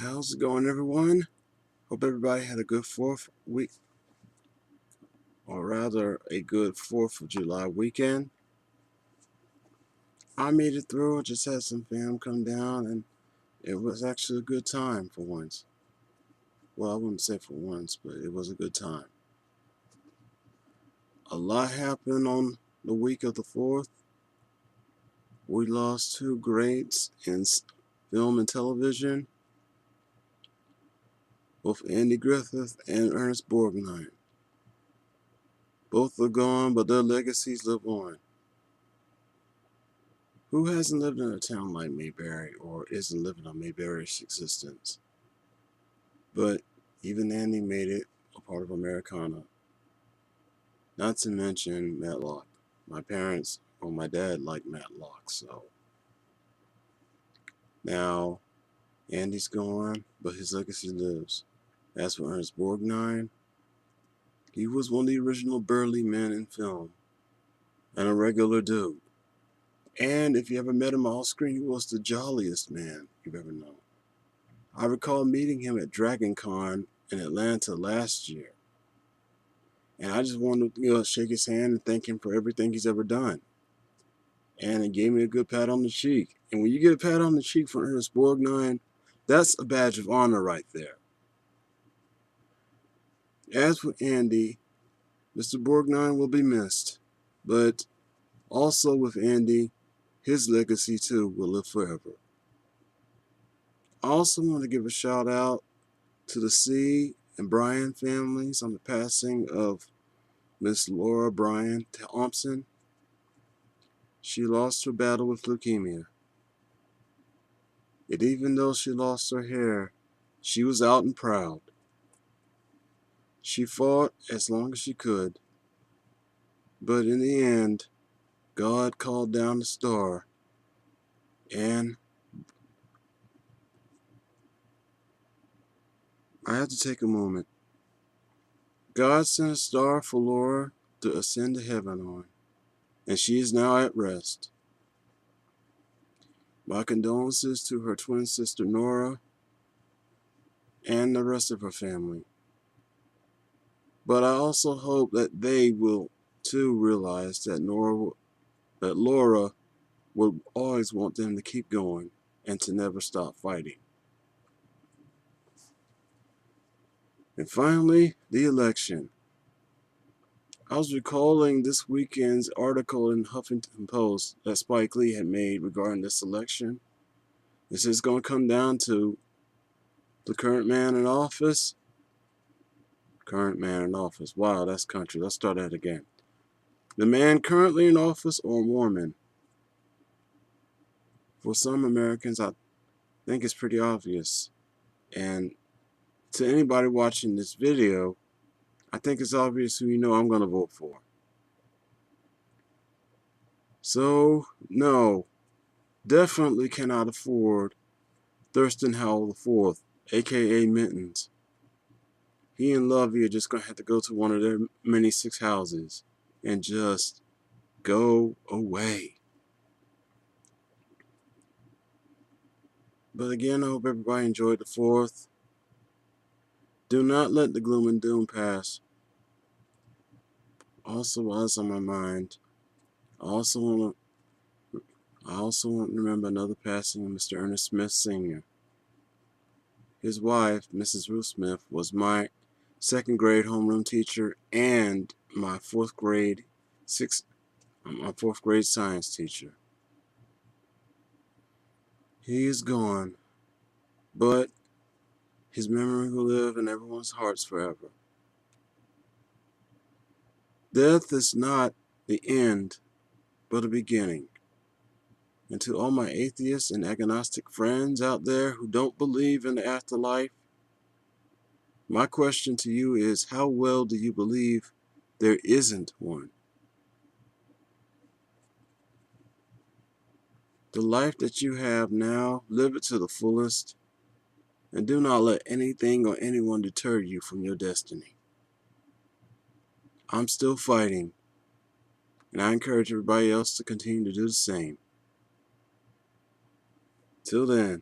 How's it going, everyone? Hope everybody had a good 4th week, or rather a good 4th of July weekend. I made it through. I just had some fam come down, and it was actually a good time for once. Well, I wouldn't say for once, but it was a good time. A lot happened on the week of the 4th. We lost 2 greats in film and television, both Andy Griffith and Ernest Borgnine. Both are gone, but their legacies live on. Who hasn't lived in a town like Mayberry or isn't living on Mayberry's existence? But even Andy made it a part of Americana. Not to mention Matlock. My parents, or my dad, liked Matlock, so. Now, Andy's gone, but his legacy lives. As for Ernest Borgnine, he was one of the original burly men in film, and a regular dude. And if you ever met him off screen, he was the jolliest man you've ever known. I recall meeting him at Dragon Con in Atlanta last year. And I just wanted to shake his hand and thank him for everything he's ever done. And it gave me a good pat on the cheek. And when you get a pat on the cheek from Ernest Borgnine, that's a badge of honor right there. As for Andy, Mr. Borgnine will be missed. But also with Andy, his legacy too will live forever. I also want to give a shout out to the C and Brian families on the passing of Miss Laura Bryan Thompson. She lost her battle with leukemia. And even though she lost her hair, she was out and proud. She fought as long as she could, but in the end, God called down the star, and I have to take a moment. God sent a star for Laura to ascend to heaven on, and she is now at rest. My condolences to her twin sister Nora and the rest of her family. But I also hope that they will too realize that Laura would always want them to keep going and to never stop fighting. And finally, the election. I was recalling this weekend's article in Huffington Post that Spike Lee had made regarding this election. This is going to come down to the current man in office. Current man in office. Wow, that's country. Let's start that again. The man currently in office or Mormon? For some Americans, I think it's pretty obvious. And to anybody watching this video, I think it's obvious who I'm going to vote for. So, no, definitely cannot afford Thurston Howell IV, aka Mittens. He and Lovey are just going to have to go to one of their many 6 houses and just go away. But again, I hope everybody enjoyed the 4th. Do not let the gloom and doom pass. Also, what's on my mind, I also want to remember another passing of Mr. Ernest Smith Sr. His wife, Mrs. Ruth Smith, was my 2nd grade homeroom teacher and my 4th grade science teacher. He is gone, but his memory will live in everyone's hearts forever. Death is not the end, but a beginning. And to all my atheists and agnostic friends out there who don't believe in the afterlife, my question to you is, how well do you believe there isn't one? The life that you have now, live it to the fullest, and do not let anything or anyone deter you from your destiny. I'm still fighting, and I encourage everybody else to continue to do the same. Till then.